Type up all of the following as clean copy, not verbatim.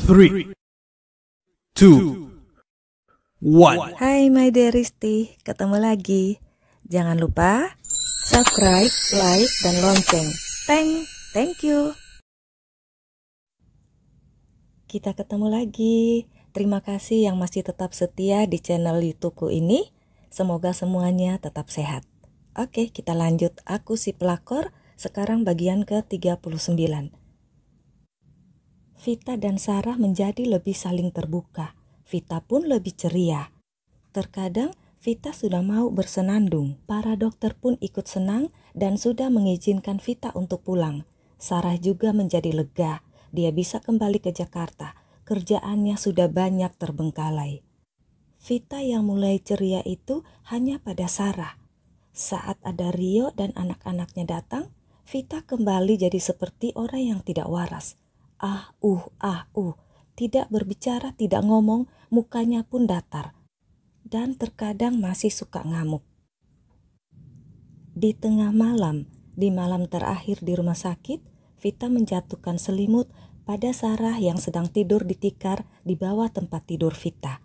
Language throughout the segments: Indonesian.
3, 2, 1. Hai my dearisti, ketemu lagi. Jangan lupa subscribe, like, dan lonceng. Thank you. Kita ketemu lagi. Terima kasih yang masih tetap setia di channel YouTubeku ini. Semoga semuanya tetap sehat. Oke, kita lanjut. Aku si pelakor, sekarang bagian ke-39. Vita dan Sarah menjadi lebih saling terbuka. Vita pun lebih ceria. Terkadang Vita sudah mau bersenandung. Para dokter pun ikut senang dan sudah mengizinkan Vita untuk pulang. Sarah juga menjadi lega. Dia bisa kembali ke Jakarta. Kerjaannya sudah banyak terbengkalai. Vita yang mulai ceria itu hanya pada Sarah. Saat ada Rio dan anak-anaknya datang, Vita kembali jadi seperti orang yang tidak waras. Tidak berbicara, tidak ngomong, mukanya pun datar. Dan terkadang masih suka ngamuk. Di tengah malam, di malam terakhir di rumah sakit, Vita menjatuhkan selimut pada Sarah yang sedang tidur di tikar di bawah tempat tidur Vita.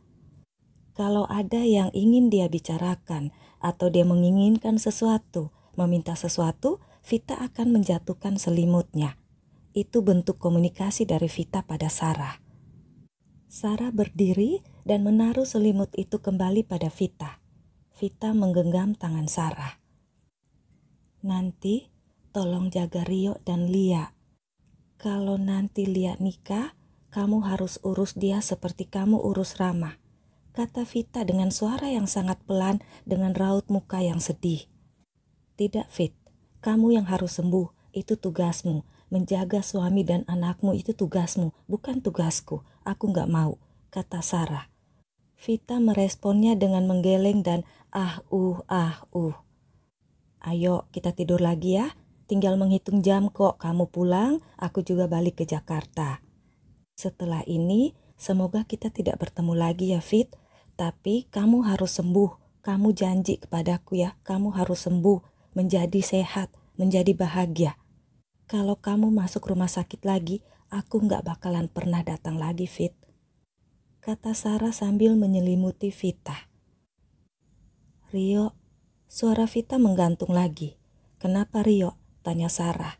Kalau ada yang ingin dia bicarakan atau dia menginginkan sesuatu, meminta sesuatu, Vita akan menjatuhkan selimutnya. Itu bentuk komunikasi dari Vita pada Sarah. Sarah berdiri dan menaruh selimut itu kembali pada Vita. Vita menggenggam tangan Sarah. Nanti tolong jaga Rio dan Lia. Kalau nanti Lia nikah, kamu harus urus dia seperti kamu urus Rama, kata Vita dengan suara yang sangat pelan dengan raut muka yang sedih. Tidak, Fit, kamu yang harus sembuh, itu tugasmu. Menjaga suami dan anakmu itu tugasmu, bukan tugasku. Aku gak mau, kata Sarah. Vita meresponnya dengan menggeleng dan Ayo kita tidur lagi ya, tinggal menghitung jam kok. Kamu pulang, aku juga balik ke Jakarta. Setelah ini, semoga kita tidak bertemu lagi ya Fit. Tapi kamu harus sembuh, kamu janji kepadaku ya, kamu harus sembuh, menjadi sehat, menjadi bahagia. Kalau kamu masuk rumah sakit lagi, aku gak bakalan pernah datang lagi, Fit, kata Sarah sambil menyelimuti Vita. Rio, suara Vita menggantung lagi. Kenapa Rio? Tanya Sarah.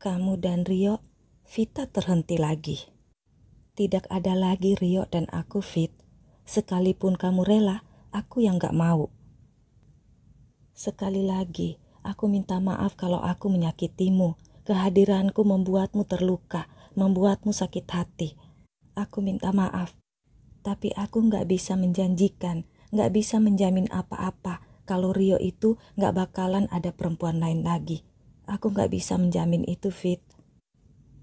Kamu dan Rio, Vita terhenti lagi. Tidak ada lagi Rio dan aku, Fit. Sekalipun kamu rela, aku yang gak mau. Sekali lagi, aku minta maaf kalau aku menyakitimu. Kehadiranku membuatmu terluka, membuatmu sakit hati. Aku minta maaf, tapi aku gak bisa menjanjikan, gak bisa menjamin apa-apa kalau Rio itu gak bakalan ada perempuan lain lagi. Aku gak bisa menjamin itu, Fit.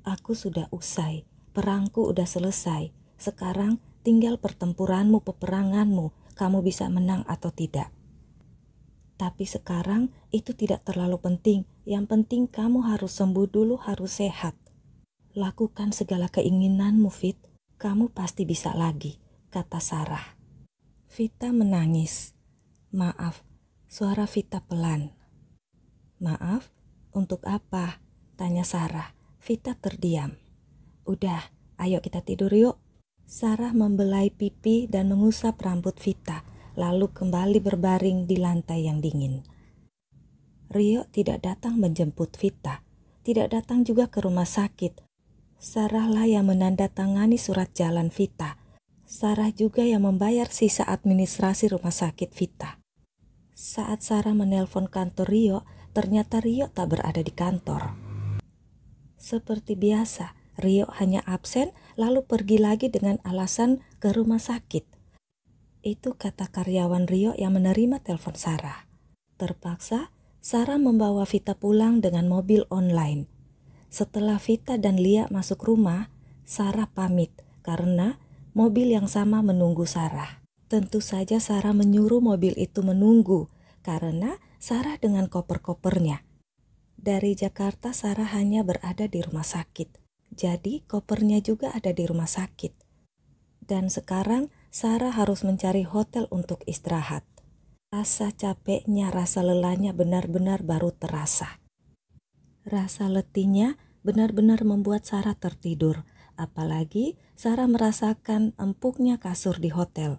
Aku sudah usai, perangku udah selesai. Sekarang tinggal pertempuranmu, peperanganmu, kamu bisa menang atau tidak. Tapi sekarang itu tidak terlalu penting. Yang penting kamu harus sembuh dulu, harus sehat. Lakukan segala keinginanmu, Fit. Kamu pasti bisa lagi, kata Sarah. Vita menangis. Maaf, suara Vita pelan. Maaf, untuk apa? Tanya Sarah. Vita terdiam. Udah, ayo kita tidur yuk. Sarah membelai pipi dan mengusap rambut Vita, lalu kembali berbaring di lantai yang dingin. Rio tidak datang menjemput Vita, tidak datang juga ke rumah sakit. Sarah lah yang menandatangani surat jalan Vita. Sarah juga yang membayar sisa administrasi rumah sakit Vita. Saat Sarah menelpon kantor Rio, ternyata Rio tak berada di kantor. Seperti biasa, Rio hanya absen lalu pergi lagi dengan alasan ke rumah sakit. Itu kata karyawan Rio yang menerima telepon Sarah. Terpaksa, Sarah membawa Vita pulang dengan mobil online. Setelah Vita dan Lia masuk rumah, Sarah pamit karena mobil yang sama menunggu Sarah. Tentu saja Sarah menyuruh mobil itu menunggu karena Sarah dengan koper-kopernya. Dari Jakarta Sarah hanya berada di rumah sakit. Jadi kopernya juga ada di rumah sakit. Dan sekarang Sarah harus mencari hotel untuk istirahat. Rasa capeknya, rasa lelahnya benar-benar baru terasa. Rasa letihnya benar-benar membuat Sarah tertidur. Apalagi Sarah merasakan empuknya kasur di hotel.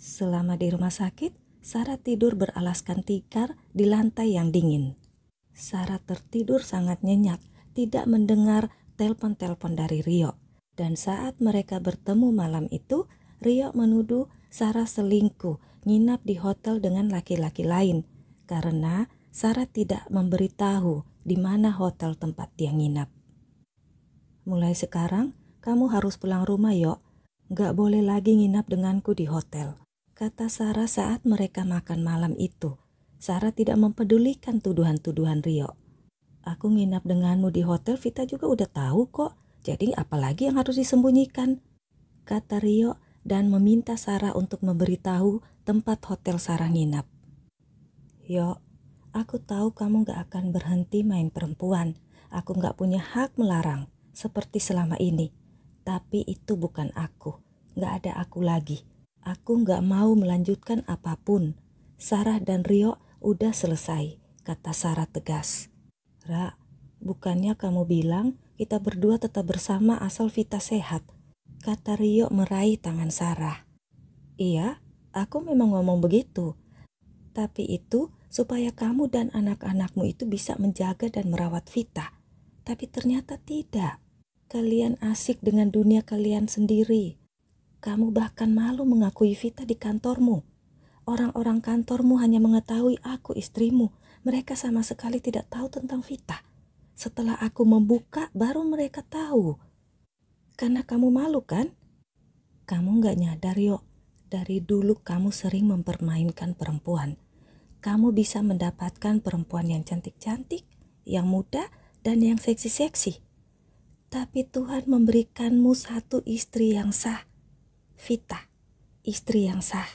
Selama di rumah sakit, Sarah tidur beralaskan tikar di lantai yang dingin. Sarah tertidur sangat nyenyak, tidak mendengar telepon-telepon dari Rio. Dan saat mereka bertemu malam itu, Rio menuduh Sarah selingkuh, nginap di hotel dengan laki-laki lain. Karena Sarah tidak memberitahu di mana hotel tempat dia nginap. Mulai sekarang, kamu harus pulang rumah, Yok. Gak boleh lagi nginap denganku di hotel, kata Sarah saat mereka makan malam itu. Sarah tidak mempedulikan tuduhan-tuduhan Rio. Aku nginap denganmu di hotel, Vita juga udah tahu kok. Jadi apalagi yang harus disembunyikan, kata Rio dan meminta Sarah untuk memberitahu tempat hotel Sarah nginap. Yok, aku tahu kamu gak akan berhenti main perempuan. Aku gak punya hak melarang seperti selama ini. Tapi itu bukan aku. Gak ada aku lagi. Aku gak mau melanjutkan apapun. Sarah dan Rio udah selesai, kata Sarah tegas. Ra, bukannya kamu bilang kita berdua tetap bersama asal Vita sehat, kata Rio meraih tangan Sarah. Iya, aku memang ngomong begitu. Tapi itu supaya kamu dan anak-anakmu itu bisa menjaga dan merawat Vita. Tapi ternyata tidak. Kalian asik dengan dunia kalian sendiri. Kamu bahkan malu mengakui Vita di kantormu. Orang-orang kantormu hanya mengetahui aku istrimu. Mereka sama sekali tidak tahu tentang Vita. Setelah aku membuka, baru mereka tahu. Karena kamu malu kan? Kamu gak nyadar, Yok. Dari dulu kamu sering mempermainkan perempuan. Kamu bisa mendapatkan perempuan yang cantik-cantik, yang muda, dan yang seksi-seksi. Tapi Tuhan memberikanmu satu istri yang sah. Vita, istri yang sah.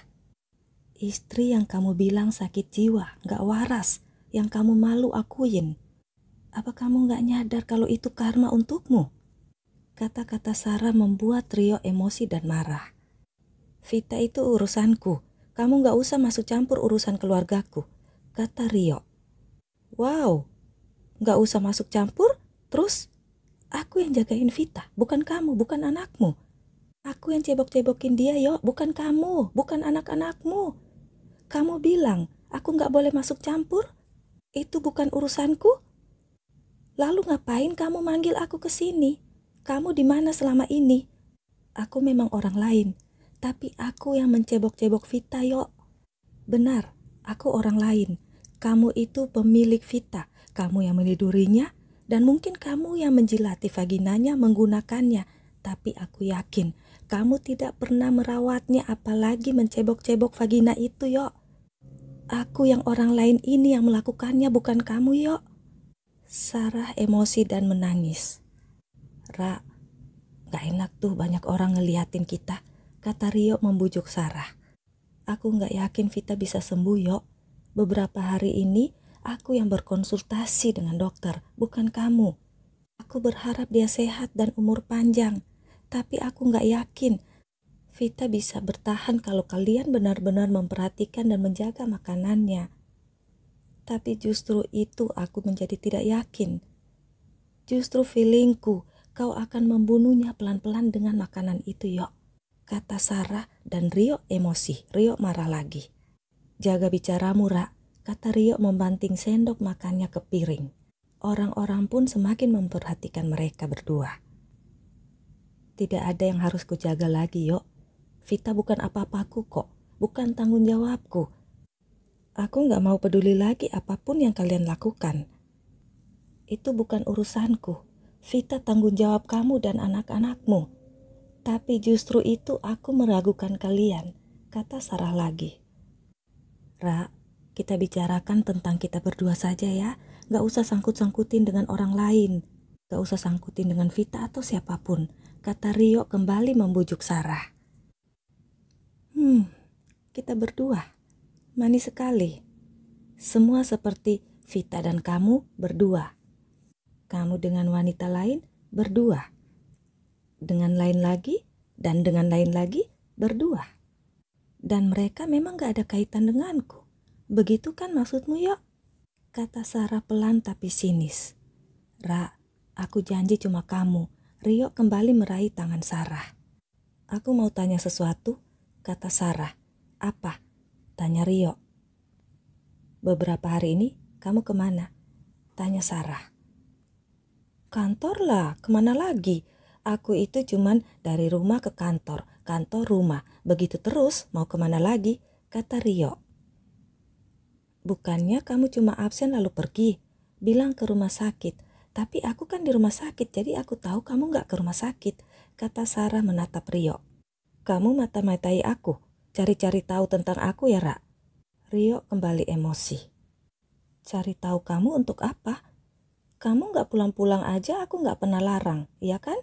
Istri yang kamu bilang sakit jiwa, gak waras, yang kamu malu akuin. Apa kamu gak nyadar kalau itu karma untukmu? Kata-kata Sarah membuat Rio emosi dan marah. Vita itu urusanku, kamu gak usah masuk campur urusan keluargaku, kata Rio. Wow, gak usah masuk campur? Terus? Aku yang jagain Vita, bukan kamu, bukan anakmu. Aku yang cebok-cebokin dia, Yok, bukan kamu, bukan anak-anakmu. Kamu bilang, aku gak boleh masuk campur? Itu bukan urusanku? Lalu ngapain kamu manggil aku ke sini? Kamu di mana selama ini? Aku memang orang lain, tapi aku yang mencebok-cebok Vita, Yok. Benar, aku orang lain. Kamu itu pemilik Vita, kamu yang menidurinya, dan mungkin kamu yang menjilati vaginanya menggunakannya. Tapi aku yakin kamu tidak pernah merawatnya, apalagi mencebok-cebok vagina itu, Yok. Aku yang orang lain ini yang melakukannya, bukan kamu, Yok. Sarah emosi dan menangis. Ra, gak enak tuh banyak orang ngeliatin kita, kata Rio membujuk Sarah. Aku gak yakin Vita bisa sembuh, Yok. Beberapa hari ini aku yang berkonsultasi dengan dokter, bukan kamu. Aku berharap dia sehat dan umur panjang. Tapi aku gak yakin Vita bisa bertahan kalau kalian benar-benar memperhatikan dan menjaga makanannya. Tapi justru itu aku menjadi tidak yakin. Justru feelingku kau akan membunuhnya pelan-pelan dengan makanan itu, Yok, kata Sarah dan Rio emosi. Rio marah lagi. Jaga bicaramu, Ra, kata Rio membanting sendok makannya ke piring. Orang-orang pun semakin memperhatikan mereka berdua. Tidak ada yang harus kujaga lagi, Yok. Vita bukan apa-apaku kok, bukan tanggung jawabku. Aku gak mau peduli lagi apapun yang kalian lakukan. Itu bukan urusanku. Vita tanggung jawab kamu dan anak-anakmu. Tapi justru itu aku meragukan kalian, kata Sarah lagi. Ra, kita bicarakan tentang kita berdua saja ya. Gak usah sangkut-sangkutin dengan orang lain. Gak usah sangkutin dengan Vita atau siapapun, kata Rio kembali membujuk Sarah. Kita berdua, manis sekali. Semua seperti Vita dan kamu berdua. Kamu dengan wanita lain berdua. Dengan lain lagi dan dengan lain lagi berdua. Dan mereka memang gak ada kaitan denganku. Begitu kan maksudmu, Yok? Kata Sarah pelan tapi sinis. Ra, aku janji cuma kamu. Rio kembali meraih tangan Sarah. "Aku mau tanya sesuatu," kata Sarah. "Apa?" tanya Rio. "Beberapa hari ini kamu kemana?" tanya Sarah. "Kantor lah, kemana lagi? Aku itu cuman dari rumah ke kantor, kantor rumah, begitu terus, mau kemana lagi?" kata Rio. "Bukannya kamu cuma absen lalu pergi, bilang ke rumah sakit. Tapi aku kan di rumah sakit, jadi aku tahu kamu gak ke rumah sakit," kata Sarah menatap Rio. "Kamu mata-matai aku, cari-cari tahu tentang aku ya, Ra?" Rio kembali emosi. "Cari tahu kamu untuk apa? Kamu gak pulang-pulang aja aku gak pernah larang, iya kan?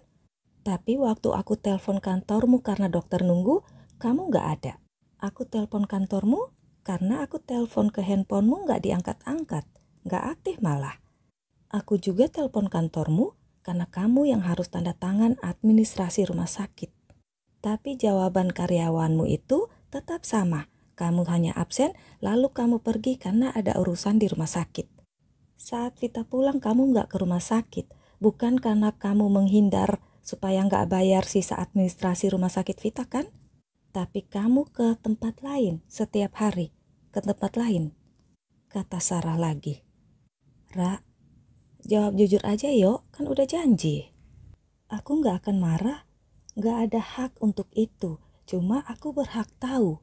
Tapi waktu aku telepon kantormu karena dokter nunggu, kamu gak ada. Aku telepon kantormu karena aku telepon ke handphonemu gak diangkat-angkat, gak aktif malah. Aku juga telepon kantormu karena kamu yang harus tanda tangan administrasi rumah sakit. Tapi jawaban karyawanmu itu tetap sama. Kamu hanya absen, lalu kamu pergi karena ada urusan di rumah sakit. Saat Vita pulang kamu gak ke rumah sakit, bukan karena kamu menghindar supaya gak bayar sisa administrasi rumah sakit Vita kan? Tapi kamu ke tempat lain setiap hari, ke tempat lain," kata Sarah lagi. "Ra, jawab jujur aja yo, kan udah janji." "Aku gak akan marah, gak ada hak untuk itu, cuma aku berhak tahu.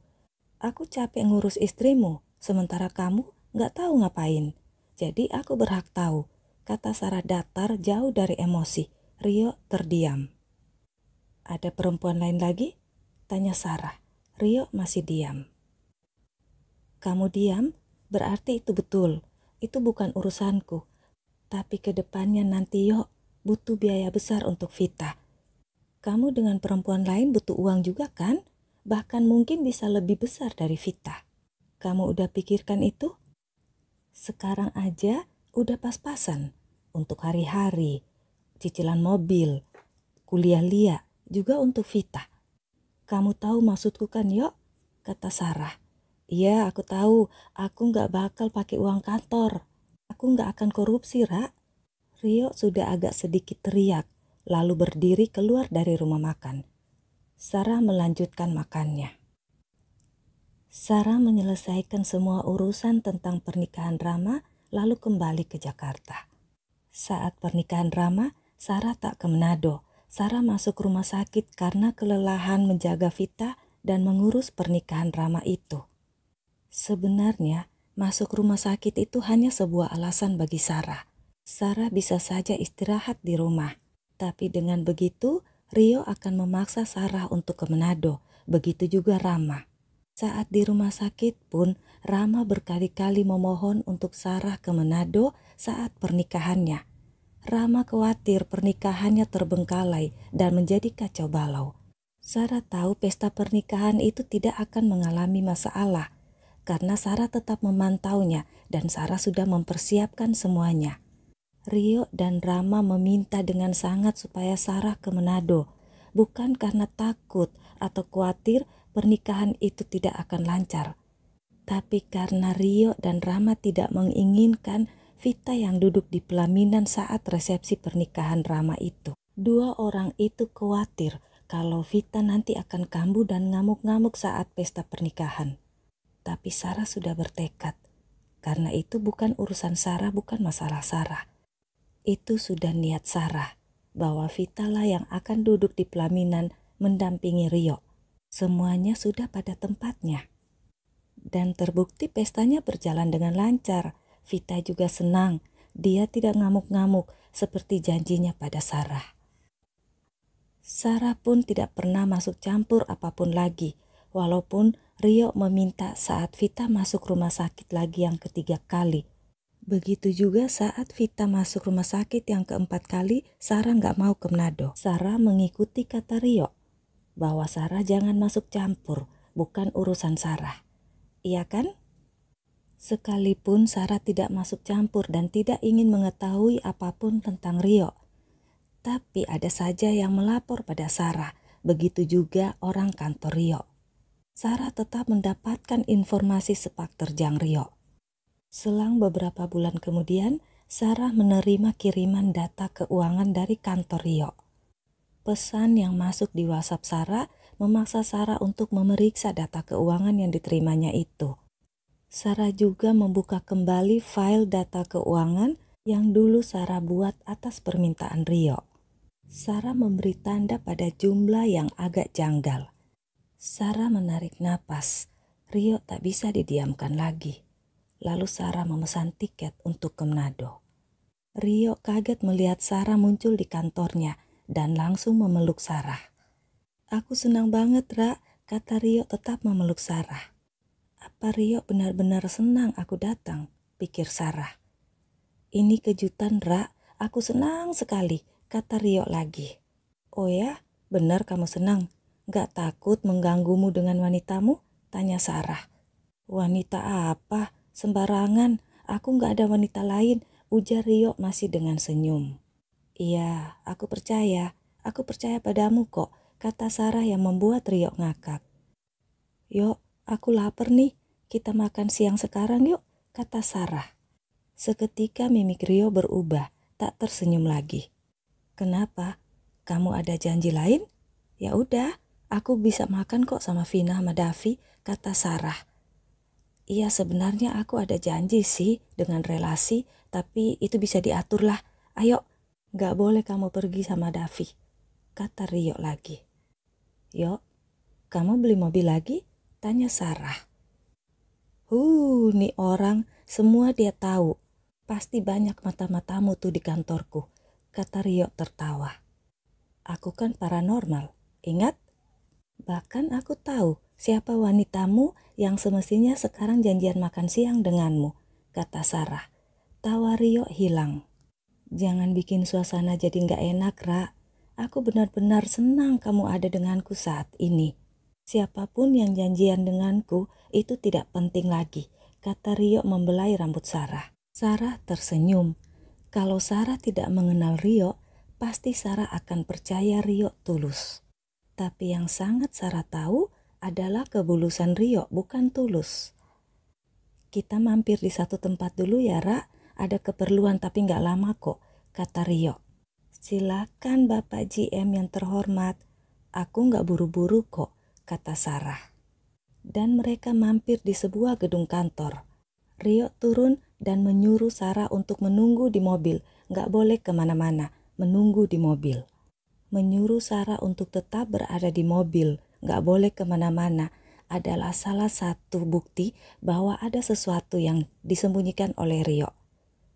Aku capek ngurus istrimu, sementara kamu gak tahu ngapain. Jadi aku berhak tahu," kata Sarah datar jauh dari emosi. Rio terdiam. "Ada perempuan lain lagi?" tanya Sarah. Rio masih diam. "Kamu diam, berarti itu betul. Itu bukan urusanku. Tapi ke depannya nanti yo butuh biaya besar untuk Vita. Kamu dengan perempuan lain butuh uang juga kan? Bahkan mungkin bisa lebih besar dari Vita. Kamu udah pikirkan itu? Sekarang aja udah pas-pasan untuk hari-hari, cicilan mobil, kuliah Lia, juga untuk Vita. Kamu tahu maksudku kan yo?" kata Sarah. "Iya, aku tahu. Aku gak bakal pakai uang kantor. Aku gak akan korupsi, Ra." Rio sudah agak sedikit teriak, lalu berdiri keluar dari rumah makan. Sarah melanjutkan makannya. Sarah menyelesaikan semua urusan tentang pernikahan Rama, lalu kembali ke Jakarta. Saat pernikahan Rama, Sarah tak ke Manado. Sarah masuk rumah sakit karena kelelahan menjaga Vita dan mengurus pernikahan Rama itu. Sebenarnya, masuk rumah sakit itu hanya sebuah alasan bagi Sarah. Sarah bisa saja istirahat di rumah. Tapi dengan begitu, Rio akan memaksa Sarah untuk ke Manado. Begitu juga Rama. Saat di rumah sakit pun, Rama berkali-kali memohon untuk Sarah ke Manado saat pernikahannya. Rama khawatir pernikahannya terbengkalai dan menjadi kacau balau. Sarah tahu pesta pernikahan itu tidak akan mengalami masalah karena Sarah tetap memantaunya dan Sarah sudah mempersiapkan semuanya. Rio dan Rama meminta dengan sangat supaya Sarah ke Manado, bukan karena takut atau khawatir pernikahan itu tidak akan lancar, tapi karena Rio dan Rama tidak menginginkan Vita yang duduk di pelaminan saat resepsi pernikahan Rama itu. Dua orang itu khawatir kalau Vita nanti akan kambuh dan ngamuk-ngamuk saat pesta pernikahan. Tapi Sarah sudah bertekad, karena itu bukan urusan Sarah, bukan masalah Sarah. Itu sudah niat Sarah, bahwa Vita lah yang akan duduk di pelaminan mendampingi Rio. Semuanya sudah pada tempatnya. Dan terbukti pestanya berjalan dengan lancar. Vita juga senang, dia tidak ngamuk-ngamuk seperti janjinya pada Sarah. Sarah pun tidak pernah masuk campur apapun lagi, walaupun Rio meminta saat Vita masuk rumah sakit lagi yang ketiga kali. Begitu juga saat Vita masuk rumah sakit yang keempat kali, Sarah gak mau ke Manado. Sarah mengikuti kata Rio, bahwa Sarah jangan masuk campur, bukan urusan Sarah. Iya kan? Sekalipun Sarah tidak masuk campur dan tidak ingin mengetahui apapun tentang Rio, tapi ada saja yang melapor pada Sarah, begitu juga orang kantor Rio. Sarah tetap mendapatkan informasi sepak terjang Rio. Selang beberapa bulan kemudian, Sarah menerima kiriman data keuangan dari kantor Rio. Pesan yang masuk di WhatsApp Sarah memaksa Sarah untuk memeriksa data keuangan yang diterimanya itu. Sarah juga membuka kembali file data keuangan yang dulu Sarah buat atas permintaan Rio. Sarah memberi tanda pada jumlah yang agak janggal. Sarah menarik napas. Rio tak bisa didiamkan lagi. Lalu Sarah memesan tiket untuk ke Manado. Rio kaget melihat Sarah muncul di kantornya dan langsung memeluk Sarah. "Aku senang banget, Ra," kata Rio tetap memeluk Sarah. "Apa Rio benar-benar senang aku datang?" pikir Sarah. "Ini kejutan, Ra. Aku senang sekali," kata Rio lagi. "Oh ya, benar kamu senang? Gak takut mengganggumu dengan wanitamu?" tanya Sarah. "Wanita apa? Sembarangan. Aku gak ada wanita lain," ujar Rio masih dengan senyum. "Iya, aku percaya. Aku percaya padamu kok," kata Sarah yang membuat Rio ngakak. "Yuk, aku lapar nih. Kita makan siang sekarang yuk," kata Sarah. Seketika mimik Rio berubah, tak tersenyum lagi. "Kenapa? Kamu ada janji lain?" "Ya udah, aku bisa makan kok sama Vina sama Davi," kata Sarah. "Iya, sebenarnya aku ada janji sih dengan relasi, tapi itu bisa diatur lah. Ayo, gak boleh kamu pergi sama Davi," kata Rio lagi. "Yuk, kamu beli mobil lagi?" tanya Sarah. Nih orang, semua dia tahu. Pasti banyak mata-matamu tuh di kantorku," kata Rio tertawa. "Aku kan paranormal, ingat? Bahkan aku tahu siapa wanitamu yang semestinya sekarang janjian makan siang denganmu," kata Sarah. Tawa Rio hilang. "Jangan bikin suasana jadi gak enak, Ra. Aku benar-benar senang kamu ada denganku saat ini. Siapapun yang janjian denganku itu tidak penting lagi," kata Rio membelai rambut Sarah. Sarah tersenyum. Kalau Sarah tidak mengenal Rio, pasti Sarah akan percaya Rio tulus. Tapi yang sangat Sarah tahu adalah kebulusan Rio, bukan tulus. "Kita mampir di satu tempat dulu ya, Ra. Ada keperluan tapi gak lama kok," kata Rio. "Silakan Bapak GM yang terhormat. Aku gak buru-buru kok," kata Sarah. Dan mereka mampir di sebuah gedung kantor. Rio turun dan menyuruh Sarah untuk menunggu di mobil. Gak boleh kemana-mana, menunggu di mobil. Menyuruh Sarah untuk tetap berada di mobil, gak boleh kemana-mana, adalah salah satu bukti bahwa ada sesuatu yang disembunyikan oleh Rio.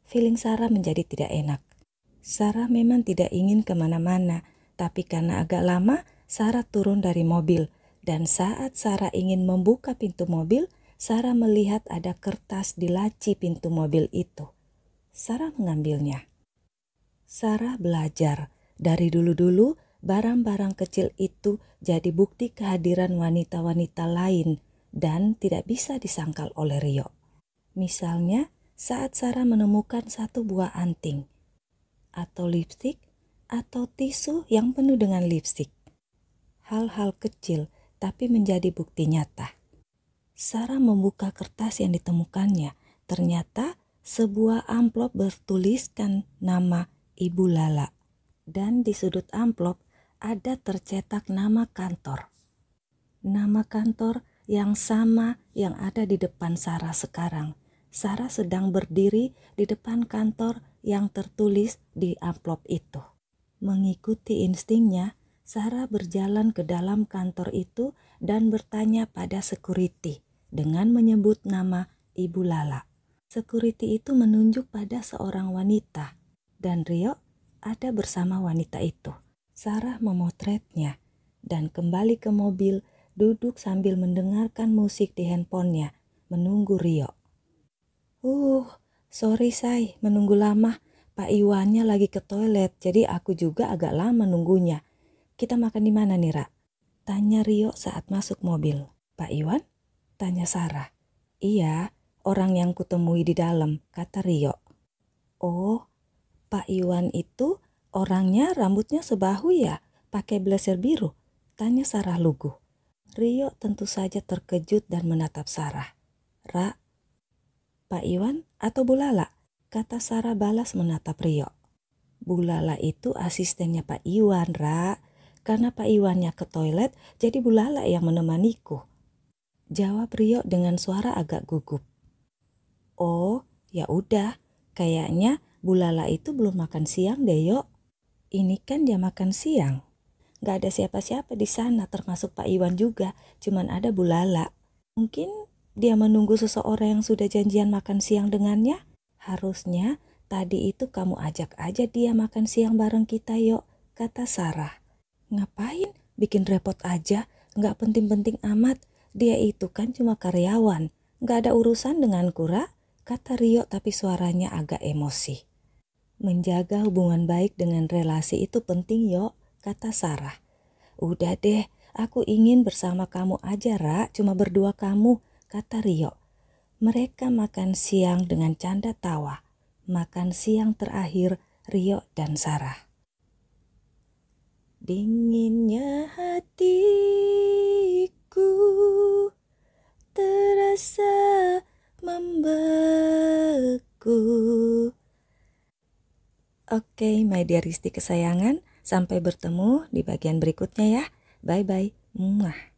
Feeling Sarah menjadi tidak enak. Sarah memang tidak ingin kemana-mana, tapi karena agak lama, Sarah turun dari mobil. Dan saat Sarah ingin membuka pintu mobil, Sarah melihat ada kertas di laci pintu mobil itu. Sarah mengambilnya. Sarah belajar. Dari dulu-dulu, barang-barang kecil itu jadi bukti kehadiran wanita-wanita lain dan tidak bisa disangkal oleh Rio. Misalnya, saat Sarah menemukan satu buah anting, atau lipstik, atau tisu yang penuh dengan lipstik. Hal-hal kecil tapi menjadi bukti nyata. Sarah membuka kertas yang ditemukannya. Ternyata sebuah amplop bertuliskan nama Ibu Lala. Dan di sudut amplop ada tercetak nama kantor. Nama kantor yang sama yang ada di depan Sarah sekarang. Sarah sedang berdiri di depan kantor yang tertulis di amplop itu. Mengikuti instingnya, Sarah berjalan ke dalam kantor itu dan bertanya pada security dengan menyebut nama Ibu Lala. Security itu menunjuk pada seorang wanita dan Rio ada bersama wanita itu. Sarah memotretnya dan kembali ke mobil, duduk sambil mendengarkan musik di handphonenya, menunggu Rio. Sorry say, menunggu lama. Pak Iwannya lagi ke toilet, jadi aku juga agak lama nunggunya. Kita makan di mana nih, Ra? Tanya Rio saat masuk mobil. "Pak Iwan?" tanya Sarah. "Iya, orang yang kutemui di dalam," kata Rio. "Oh, Pak Iwan itu orangnya rambutnya sebahu ya, pakai blazer biru?" tanya Sarah lugu. Rio tentu saja terkejut dan menatap Sarah. "Ra, Pak Iwan atau Bu Lala?" kata Sarah balas menatap Rio. "Bu Lala itu asistennya Pak Iwan, Ra. Karena Pak Iwannya ke toilet, jadi Bu Lala yang menemaniku. Jawab Rio dengan suara agak gugup. Oh, ya udah. Kayaknya Bu Lala itu belum makan siang deh, Yok. Ini kan dia makan siang. Gak ada siapa-siapa di sana, termasuk Pak Iwan juga. Cuman ada Bu Lala. Mungkin dia menunggu seseorang yang sudah janjian makan siang dengannya. Harusnya tadi itu kamu ajak aja dia makan siang bareng kita, Yok, kata Sarah. Ngapain? Bikin repot aja. Gak penting-penting amat. Dia itu kan cuma karyawan. Gak ada urusan denganku, Ra, kata Rio tapi suaranya agak emosi. Menjaga hubungan baik dengan relasi itu penting, Yok, kata Sarah. Udah deh, aku ingin bersama kamu aja, Ra, cuma berdua kamu, kata Rio. Mereka makan siang dengan canda tawa. Makan siang terakhir Rio dan Sarah. Dinginnya hatiku terasa membeku. Oke, my dear Risti kesayangan, sampai bertemu di bagian berikutnya ya. Bye-bye. Muah.